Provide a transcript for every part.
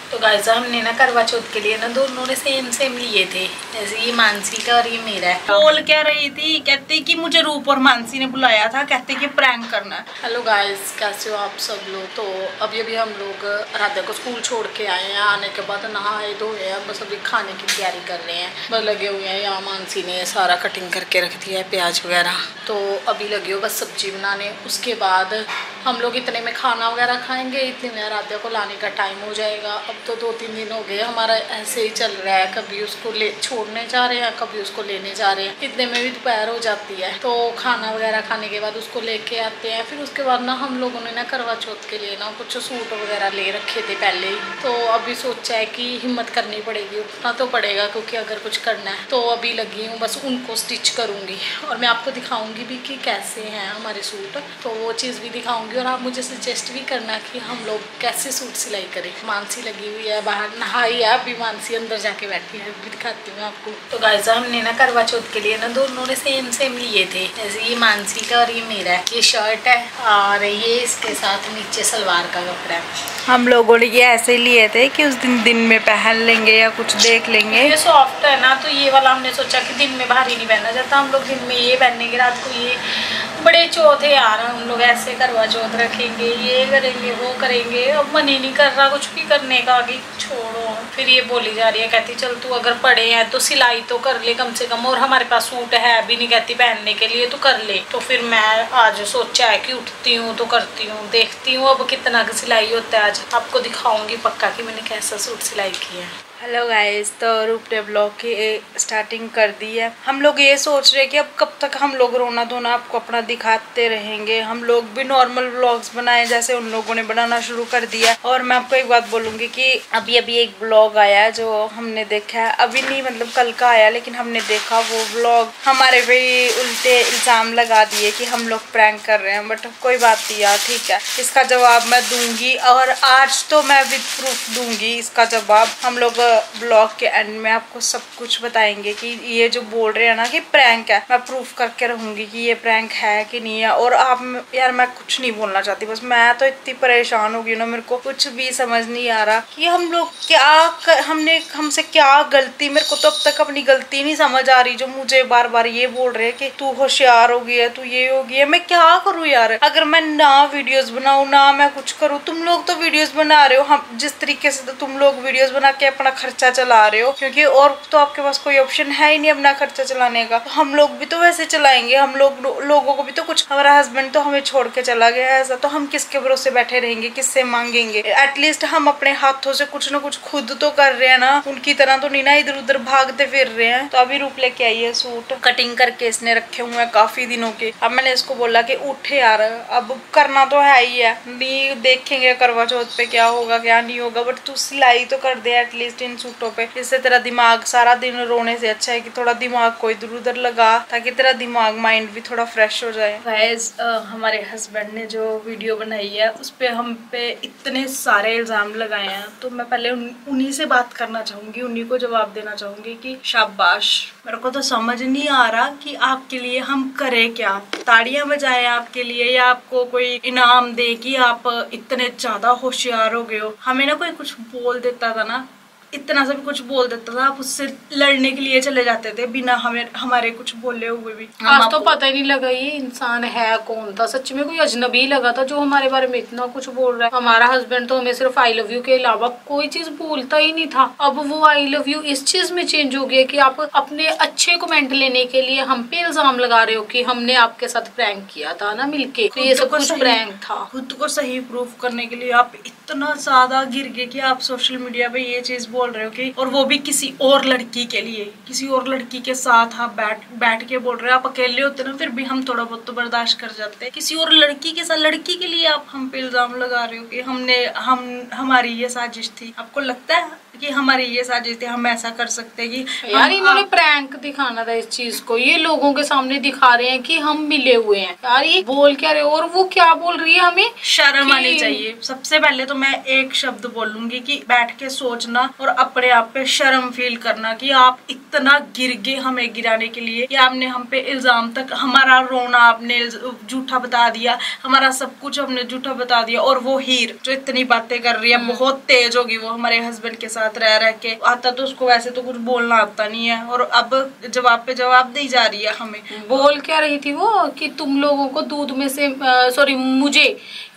तो गाइस हमने ना करवा चौथ के लिए ना दोनों ने सेम लिए थे, जैसे ये मानसी का और ये मेरा है। बोल क्या रही थी, कहते कि मुझे रूप और मानसी ने बुलाया था, कहते कि प्रैंक करना है। हेलो गाइस, कैसे हो आप सब लोग। तो अभी हम लोग राधा को स्कूल छोड़ के आए हैं। आने के बाद नहाए धोए हैं, बस अभी खाने की तैयारी कर रहे हैं। बस लगे हुए हैं, यहाँ मानसी ने सारा कटिंग करके रख दिया है, प्याज वगैरह। तो अभी लगे हो बस सब्जी बनाने। उसके बाद हम लोग इतने में खाना वगैरह खाएंगे, इतने में राधा को लाने का टाइम हो जाएगा। अब तो 2-3 दिन हो गए हमारा ऐसे ही चल रहा है, कभी उसको छोड़ने जा रहे हैं, कभी उसको लेने जा रहे हैं। इतने में भी दोपहर हो जाती है। तो खाना वगैरह खाने के बाद उसको लेके आते हैं। फिर उसके बाद ना हम लोगों ने ना करवा चौथ के लिए ना कुछ सूट वगैरह ले रखे थे पहले ही। तो अभी सोचा है कि हिम्मत करनी पड़ेगी, उठना तो पड़ेगा, क्योंकि अगर कुछ करना है। तो अभी लगी हूँ बस उनको स्टिच करूँगी और मैं आपको दिखाऊँगी भी कि कैसे हैं हमारे सूट। तो वो चीज़ भी दिखाऊँगी और आप मुझे सजेस्ट भी करना कि हम लोग कैसे सूट सिलाई करें। मानसी लगी हुई है बाहर, नहाई है अभी मानसी, अंदर जाके बैठी है, भी दिखाती हूँ आपको। तो गाइस हमने ना करवा चौथ के लिए ना दोनों ने सेम लिए थे, जैसे ये मानसी का और ये मेरा है। ये शर्ट है और ये इसके साथ नीचे सलवार का कपड़ा है। हम लोगों ने ये ऐसे लिए थे कि उस दिन में पहन लेंगे या कुछ देख लेंगे। ये सॉफ्ट है ना, तो ये वाला हमने सोचा कि दिन में भारी नहीं पहनना चाहता, हम लोग दिन में ये पहनेंगे, रात को ये। बड़े चौथ है यार, हम लोग ऐसे करवा चौथ रखेंगे, ये करेंगे वो करेंगे। अब मन ही नहीं कर रहा कुछ भी करने का, आगे छोड़ो। फिर ये बोली जा रही है, कहती चल तू अगर पड़े हैं तो सिलाई तो कर ले कम से कम, और हमारे पास सूट है भी नहीं, कहती पहनने के लिए तो कर ले। तो फिर मैं आज सोचा है कि उठती हूँ तो करती हूँ, देखती हूँ अब कितना की सिलाई होता है। आज आपको दिखाऊंगी पक्का कि मैंने कैसा सूट सिलाई किया है। हेलो गाइस, तो रूप ने ब्लॉग की स्टार्टिंग कर दी है। हम लोग ये सोच रहे हैं कि अब कब तक हम लोग रोना धोना आपको अपना दिखाते रहेंगे। हम लोग भी नॉर्मल व्लॉग्स बनाए जैसे उन लोगों ने बनाना शुरू कर दिया। और मैं आपको एक बात बोलूँगी कि अभी एक व्लॉग आया है जो हमने देखा है, अभी नहीं मतलब कल का आया, लेकिन हमने देखा वो व्लॉग। हमारे पे उल्टे इल्ज़ाम लगा दिए कि हम लोग प्रैंक कर रहे हैं, बट कोई बात नहीं यार, ठीक है, इसका जवाब मैं दूंगी। और आज तो मैं विद प्रूफ दूंगी इसका जवाब। हम लोग ब्लॉग के एंड में आपको सब कुछ बताएंगे कि ये जो बोल रहे हैं ना कि प्रैंक है, मैं प्रूफ करके रहूंगी कि ये प्रैंक है कि नहीं है। और आप यार, मैं कुछ नहीं बोलना चाहती, बस मैं तो इतनी परेशान हो गई ना, मेरे को कुछ भी समझ नहीं आ रहा कि हम लोग हमसे क्या गलती, मेरे को तो अब तक अपनी गलती नहीं समझ आ रही, जो मुझे बार बार ये बोल रहे हैं कि तू होशियार हो गई है, तू ये हो गई है। मैं क्या करूँ यार, अगर मैं ना वीडियोस बनाऊँ ना मैं कुछ करूँ। तुम लोग तो वीडियोस बना रहे हो, हम जिस तरीके से तो तुम लोग वीडियोस बना के अपना खर्चा चला रहे हो, क्योंकि और तो आपके पास कोई ऑप्शन है ही नहीं अपना खर्चा चलाने का। तो हम लोग भी तो वैसे चलाएंगे, हम लोगों को भी तो कुछ, हमारा हस्बैंड तो हमें छोड़ के चला गया है, ऐसा तो हम किसके भरोसे बैठे रहेंगे, किससे मांगेंगे। एटलीस्ट हम अपने हाथों से कुछ ना कुछ खुद तो कर रहे हैं ना, उनकी तरह तो नहीं ना इधर उधर भागते फिर रहे हैं। तो अभी रूप लेके आई है सूट, कटिंग करके इसने रखे हुए हैं काफी दिनों के। अब मैंने इसको बोला कि उठ यार, अब करना तो है ही है, नहीं देखेंगे करवा चौथ पे क्या होगा क्या नहीं होगा, बट तू सिलाई तो कर दे एटलीस्ट इन सूटों पे। इससे तेरा दिमाग, सारा दिन रोने से अच्छा है कि थोड़ा दिमाग को इधर उधर लगा, ताकि तेरा दिमाग माइंड भी थोड़ा फ्रेश हो जाए। गाइस हमारे हस्बैंड ने जो वीडियो बनाई है उस पे हम पे इतने सारे इल्जाम लगाए हैं, तो मैं पहले उन्हीं से बात करना चाहूंगी, उन्हीं को जवाब देना चाहूंगी कि शाबाश। मेरे को तो समझ नहीं आ रहा कि आपके लिए हम करें क्या, ताड़ियां बजाएं आपके लिए या आपको कोई इनाम दे कि आप इतने ज्यादा होशियार हो गए हो। हमें ना कोई कुछ बोल देता था ना, इतना सा भी कुछ बोल देता था, आप उससे लड़ने के लिए चले जाते थे बिना हमारे कुछ बोले हुए भी। आज तो पता ही नहीं लगा ये इंसान है कौन था, सच में कोई अजनबी लगा था जो हमारे बारे में इतना कुछ बोल रहा है। हमारा हस्बैंड तो हमें सिर्फ आई लव यू के अलावा कोई चीज बोलता ही नहीं था। अब वो आई लव यू इस चीज में चेंज हो गया कि आप अपने अच्छे कमेंट लेने के लिए हम पे इल्जाम लगा रहे हो कि हमने आपके साथ प्रैंक किया था ना मिलके, तो ये सब कुछ प्रैंक था। खुद को सही प्रूफ करने के लिए आप इतना ज्यादा गिर गए कि आप सोशल मीडिया पे ये चीज बोल रहे हो कि, और वो भी किसी और लड़की के लिए, किसी और लड़की के साथ आप बैठ के बोल रहे हो। आप अकेले होते ना फिर भी हम थोड़ा बहुत तो बर्दाश्त कर जाते, किसी और लड़की के साथ, लड़की के लिए आप हम पे इल्जाम लगा रहे हो कि हमारी ये साजिश थी। आपको लगता है कि हमारी ये साजिश थी, हम ऐसा कर सकते हैं कि यार इन्होंने प्रैंक दिखाना था इस चीज को, ये लोगों के सामने दिखा रहे हैं कि हम मिले हुए हैं। यार ये बोल क्या रहे हो, और वो क्या बोल रही है, हमें शर्म आनी चाहिए। सबसे पहले तो मैं एक शब्द बोलूंगी कि बैठ के सोचना और अपने आप पे शर्म फील करना कि आप इतना इतना गिर गए हमें गिराने के लिए, या आपने हम पे इल्जाम तक, हमारा रोना आपने झूठा बता दिया, हमारा सब कुछ हमने झूठा बता दिया। और वो हीर जो इतनी बातें कर रही है, बहुत तेज होगी वो, हमारे हस्बैंड के साथ रह के, आता तो उसको वैसे तो कुछ बोलना आता नहीं है, और अब जवाब पे जवाब दी जा रही है हमें। बोल क्या रही थी वो कि तुम लोगों को दूध में से सॉरी मुझे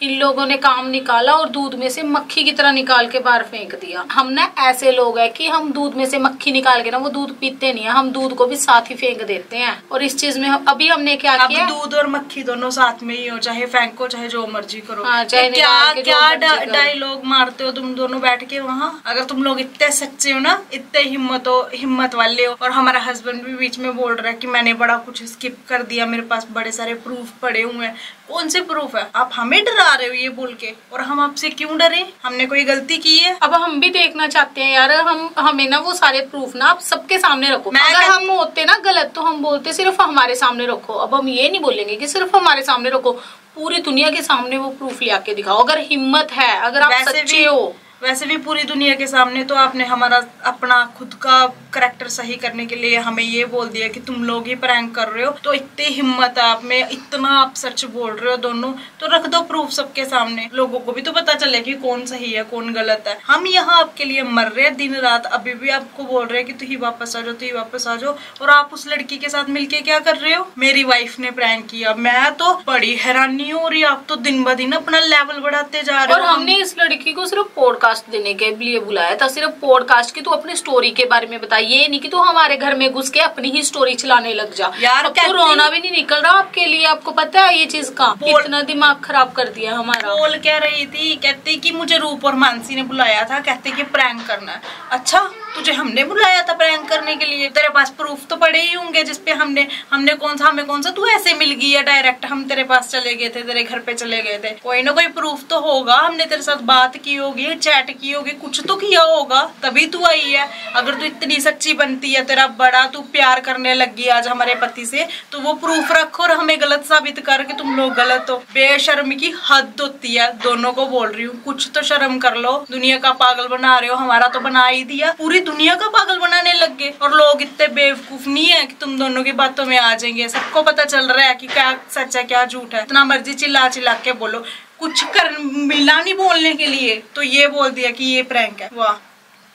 इन लोगों ने काम निकाला और दूध में से मक्खी की तरह निकाल के बाहर फेंक दिया। हम ना ऐसे लोग हैं कि हम दूध में से मक्खी निकाल के ना वो दूध पीते नहीं है, हम दूध को भी साथ ही फेंक देते हैं। और इस चीज में अभी हमने क्या किया, दूध और मक्खी दोनों साथ में ही हो, चाहे फेंको चाहे जो मर्जी करो। चाहे क्या डायलॉग मारते हो तुम दोनों बैठ के वहाँ। अगर तुम लोग इतने सच्चे हो ना, इतने हिम्मत वाले हो। और हमारा हस्बैंड भी बीच में बोल रहा है कि मैंने बड़ा कुछ स्किप कर दिया, मेरे पास बड़े सारे प्रूफ पड़े हुए हैं। कौन से प्रूफ है? आप हमें डरा रहे हो ये बोल के, और हम आपसे क्यों डरे? हमने कोई गलती की है? अब हम भी देखना चाहते हैं यार, हमें ना वो सारे प्रूफ ना आप सबके सामने रखो। अगर हम होते ना गलत तो हम बोलते सिर्फ हमारे सामने रखो। अब हम ये नहीं बोलेंगे कि सिर्फ हमारे सामने रखो, पूरी दुनिया के सामने वो प्रूफ ले आके दिखाओ। अगर हिम्मत है, अगर आप सच्चे हो। वैसे भी पूरी दुनिया के सामने तो आपने हमारा अपना खुद का करैक्टर सही करने के लिए हमें ये बोल दिया कि तुम लोग ही प्रैंक कर रहे हो। तो इतनी हिम्मत है आप में, इतना आप सच बोल रहे हो दोनों, तो रख दो प्रूफ सबके सामने, लोगों को भी तो पता चले कि कौन सही है कौन गलत है। हम यहाँ आपके लिए मर रहे हैं दिन रात, अभी भी आपको बोल रहे हैं कि तू ही वापस आ जाओ, तू ही वापस आ जाओ, और आप उस लड़की के साथ मिलके क्या कर रहे हो? मेरी वाइफ ने प्रैंक किया, मैं तो बड़ी हैरानी हो रही है। आप तो दिन ब दिन अपना लेवल बढ़ाते जा रहे हो। और हमने इस लड़की को सिर्फ पॉडकास्ट देने के लिए बुलाया था, सिर्फ पॉडकास्ट की तू अपनी स्टोरी के बारे में बता, ये नहीं कि तू हमारे घर में घुस के अपनी ही स्टोरी चलाने लग जा। यार अब तो रोना भी नहीं निकल रहा आपके लिए, आपको पता है ये चीज का इतना दिमाग खराब कर दिया हमारा। बोल क्या रही थी, कहती कि मुझे रूप और मानसी ने बुलाया था, कहते कि प्रैंक करना है। अच्छा, तुझे हमने बुलाया था प्रैंक करने के लिए? तेरे पास प्रूफ तो पड़े ही होंगे जिसपे हमें कौन सा तू ऐसे मिल गई है डायरेक्ट, हम तेरे पास चले गए थे, तेरे घर पे चले गए थे, कोई ना कोई प्रूफ तो होगा। हमने तेरे साथ बात की होगी, चैट की होगी, कुछ तो किया होगा, तभी तू आई है। अगर तू इतनी सच्ची बनती है, तेरा बड़ा तू प्यार करने लगी आज हमारे पति से, तो वो प्रूफ रखो और हमें गलत साबित कर कि तुम लोग गलत हो। बेशर्मी की हद होती है, दोनों को बोल रही हूँ, कुछ तो शर्म कर लो। दुनिया का पागल बना रहे हो, हमारा तो बना ही दिया, पूरी दुनिया का पागल बनाने लग गए। और लोग इतने बेवकूफ नहीं है कि तुम दोनों की बातों में आ जाएंगे। सबको पता चल रहा है कि क्या सच है क्या झूठ है। इतना मर्जी चिल्ला चिल्ला के बोलो, कुछ कर मिला नहीं बोलने के लिए, तो ये बोल दिया कि ये प्रैंक है। वाह,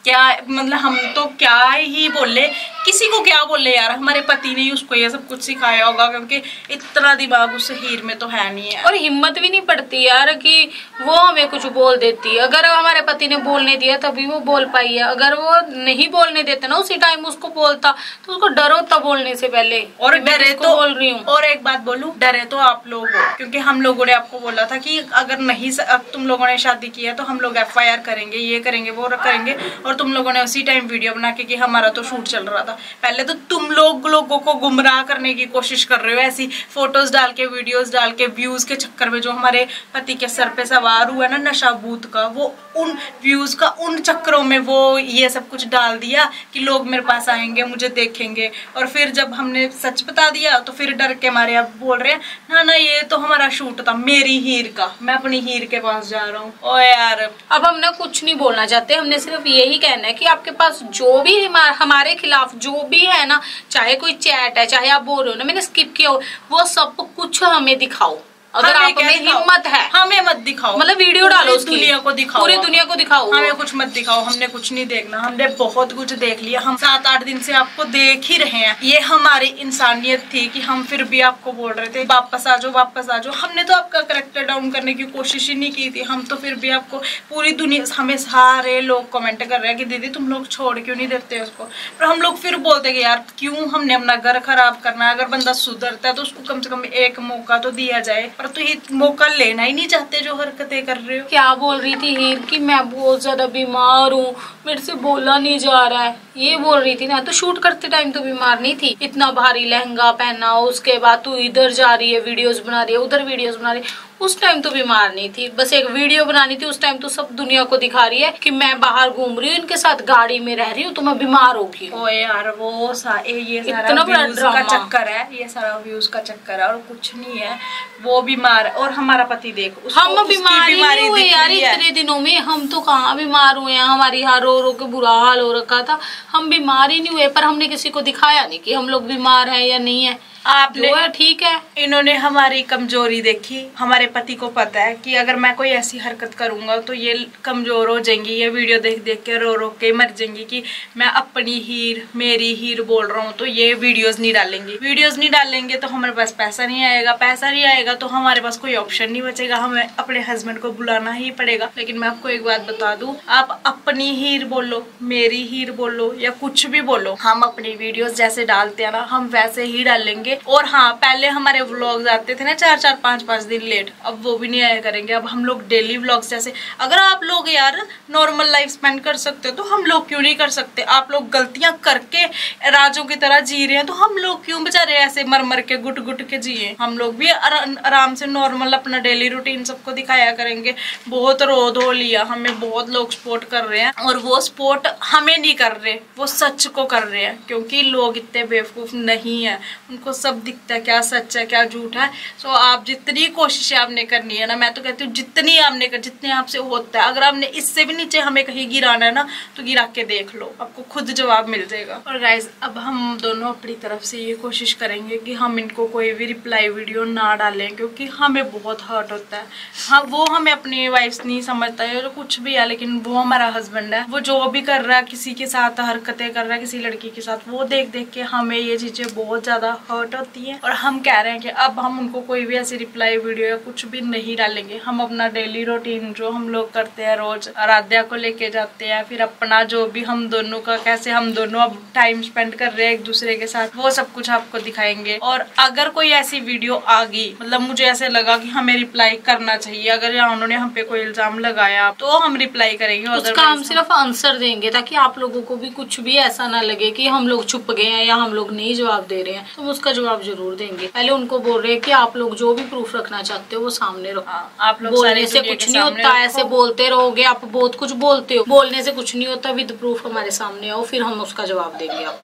क्या मतलब हम तो क्या ही बोले, किसी को क्या बोले यार। हमारे पति ने ही उसको ये सब कुछ सिखाया होगा, क्योंकि इतना दिमाग उस हीर में तो है नहीं है। और हिम्मत भी नहीं पड़ती यार कि वो हमें कुछ बोल देती। अगर हमारे पति ने बोलने दिया तभी वो बोल पाई है, अगर वो नहीं बोलने देते ना उसी टाइम उसको बोलता तो उसको डर होता बोलने से पहले। और डरे तो बोल रही हूँ। और एक बात बोलूं, डरे तो आप लोग हो, क्योंकि हम लोगों ने आपको बोला था कि अगर नहीं तुम लोगों ने शादी की है तो हम लोग FIR करेंगे, ये करेंगे वो करेंगे। और तुम लोगों ने उसी टाइम वीडियो बना के कि हमारा तो शूट चल रहा था। पहले तो तुम लोगों को गुमराह करने की कोशिश कर रहे हो, ऐसी फोटोज डाल के वीडियोस डाल के, व्यूज के चक्कर में। जो हमारे पति के सर पे सवार हुआ ना नशा भूत का, वो उन व्यूज का उन चक्करों में वो ये सब कुछ डाल दिया कि लोग मेरे पास आएंगे, मुझे देखेंगे। और फिर जब हमने सच बता दिया तो फिर डर के मारे आप बोल रहे हैं ना ये तो हमारा शूट था मेरी हीर का, मैं अपनी हीर के पास जा रहा हूँ। ओ यार, अब हम ना कुछ नहीं बोलना चाहते, हमने सिर्फ यही कहना है कि आपके पास जो भी हमारे खिलाफ जो भी है ना, चाहे कोई चैट है, चाहे आप बोल रहे हो ना मैंने स्किप किया हो, वो सब कुछ हमें दिखाओ। अगर आप में हिम्मत है, हमें मत दिखाओ, मतलब वीडियो डालो उसकी, दुनिया को दिखाओ, पूरी दुनिया को दिखाओ, हमें कुछ मत दिखाओ। हमने कुछ नहीं देखना, हमने बहुत कुछ देख लिया। हम 7-8 दिन से आपको देख ही रहे हैं। ये हमारी इंसानियत थी कि हम फिर भी आपको बोल रहे थे वापस आ जाओ वापस आ जाओ। हमने तो आपका कैरेक्टर डाउन करने की कोशिश ही नहीं की थी। हम तो फिर भी आपको पूरी दुनिया, हमें सारे लोग कमेंट कर रहे हैं कि दीदी तुम लोग छोड़ क्यों नहीं देते उसको। पर हम लोग फिर बोलते कि यार क्यों हमने अपना घर खराब करना है। अगर बंदा सुधरता है तो उसको कम से कम एक मौका तो दिया जाए, पर तो ये मौका लेना ही नहीं चाहते जो हरकतें कर रहे हो। क्या बोल रही थी हीर कि मैं बहुत ज्यादा बीमार हूँ, मेरे से बोला नहीं जा रहा है, ये बोल रही थी ना। तो शूट करते टाइम तो बीमार नहीं थी, इतना भारी लहंगा पहना, उसके बाद तू इधर जा रही है वीडियोस बना रही है, उधर वीडियोस बना रही है, उस टाइम तो बीमार नहीं थी। बस एक वीडियो बनानी थी, उस टाइम तो सब दुनिया को दिखा रही है कि मैं बाहर घूम रही हूँ, इनके साथ गाड़ी में रह रही हूँ, तो मैं बीमार हो गई। ओ यार वो ये सारा व्यूज का चक्कर है, ये सारा व्यूज का चक्कर है और कुछ नहीं है। वो बीमार और हमारा पति देख, हम बीमारी नहीं हुए यार इतने दिनों में, हम तो कहाँ बीमार हुए हैं। हमारी यहाँ रो रो के बुरा हाल हो रखा था, हम बीमार ही नहीं हुए, पर हमने किसी को दिखाया नहीं कि हम लोग बीमार हैं या नहीं है। आपने जो है ठीक है। इन्होंने हमारी कमजोरी देखी। हमारे पति को पता है कि अगर मैं कोई ऐसी हरकत करूंगा तो ये कमजोर हो जाएंगी, ये वीडियो देख देख के रो रो के मर जाएंगी कि मैं अपनी हीर, मेरी हीर बोल रहा हूँ, तो ये वीडियोस नहीं डालेंगे। वीडियोस नहीं डालेंगे तो हमारे पास पैसा नहीं आएगा, पैसा नहीं आएगा तो हमारे पास कोई ऑप्शन नहीं बचेगा, हमें अपने हस्बैंड को बुलाना ही पड़ेगा। लेकिन मैं आपको एक बात बता दूं, आप अपनी हीर बोलो, मेरी हीर बोलो या कुछ भी बोलो, हम अपनी वीडियोस जैसे डालते हैं ना, हम वैसे ही डालेंगे। और हाँ, पहले हमारे व्लॉग्स आते थे ना 4-4 5-5 दिन लेट, अब वो भी नहीं आया करेंगे। अब हम लोग डेली व्लॉग्स जैसे, अगर आप लोग यार नॉर्मल लाइफ स्पेंड कर सकते हो तो हम लोग क्यों नहीं कर सकते? आप लोग गलतियां करके राजों की तरह जी रहे हैं, तो हम लोग क्यों बेचारे ऐसे मर मर के गुट गुट के जिए? हम लोग भी आराम से नॉर्मल अपना डेली रूटीन सबको दिखाया करेंगे। बहुत रो धो लिया, हमें बहुत लोग सपोर्ट कर रहे हैं, और वो सपोर्ट हमें नहीं कर रहे, वो सच को कर रहे हैं, क्योंकि लोग इतने बेवकूफ नहीं है, उनको सब दिखता है क्या सच है क्या झूठ है। सो आप जितनी कोशिशें आपने करनी है ना, मैं तो कहती हूँ जितनी आपने कर, जितने आपसे होता है, अगर आपने इससे भी नीचे हमें कहीं गिराना है ना तो गिरा के देख लो, आपको खुद जवाब मिल जाएगा। और गाइज, अब हम दोनों अपनी तरफ से ये कोशिश करेंगे कि हम इनको कोई भी रिप्लाई वीडियो ना डालें, क्योंकि हमें बहुत हर्ट होता है। हाँ, वो हमें अपनी वाइफ नहीं समझता है, कुछ भी है, लेकिन वो हमारा हस्बैंड है, वो जो भी कर रहा है, किसी के साथ हरकतें कर रहा है, किसी लड़की के साथ, वो देख देख के हमें ये चीजें बहुत ज्यादा हर्ट होती है। और हम कह रहे हैं कि अब हम उनको कोई भी ऐसी रिप्लाई वीडियो या कुछ भी नहीं डालेंगे। हम अपना डेली रूटीन जो हम लोग करते हैं, रोज आराध्या को लेके जाते हैं, फिर अपना जो भी हम दोनों का, कैसे हम दोनों अब टाइम स्पेंड कर रहे हैं एक दूसरे के साथ, वो सब कुछ आपको दिखाएंगे। और अगर कोई ऐसी वीडियो आ गई, मतलब मुझे ऐसे लगा कि हमें रिप्लाई करना चाहिए, अगर उन्होंने हम पे कोई इल्जाम लगाया तो हम रिप्लाई करेंगे। उसका हम सिर्फ आंसर देंगे, ताकि आप लोगों को भी कुछ भी ऐसा ना लगे कि हम लोग छुप गए हैं या हम लोग नहीं जवाब दे रहे हैं। तो उसका जवाब जरूर देंगे। पहले उनको बोल रहे हैं कि आप लोग जो भी प्रूफ रखना चाहते हो वो सामने रखो। आप लोग बोलने से कुछ नहीं होता, ऐसे बोलते रहोगे, आप बहुत कुछ बोलते हो, बोलने से कुछ नहीं होता, विद प्रूफ हमारे सामने आओ, फिर हम उसका जवाब देंगे। आप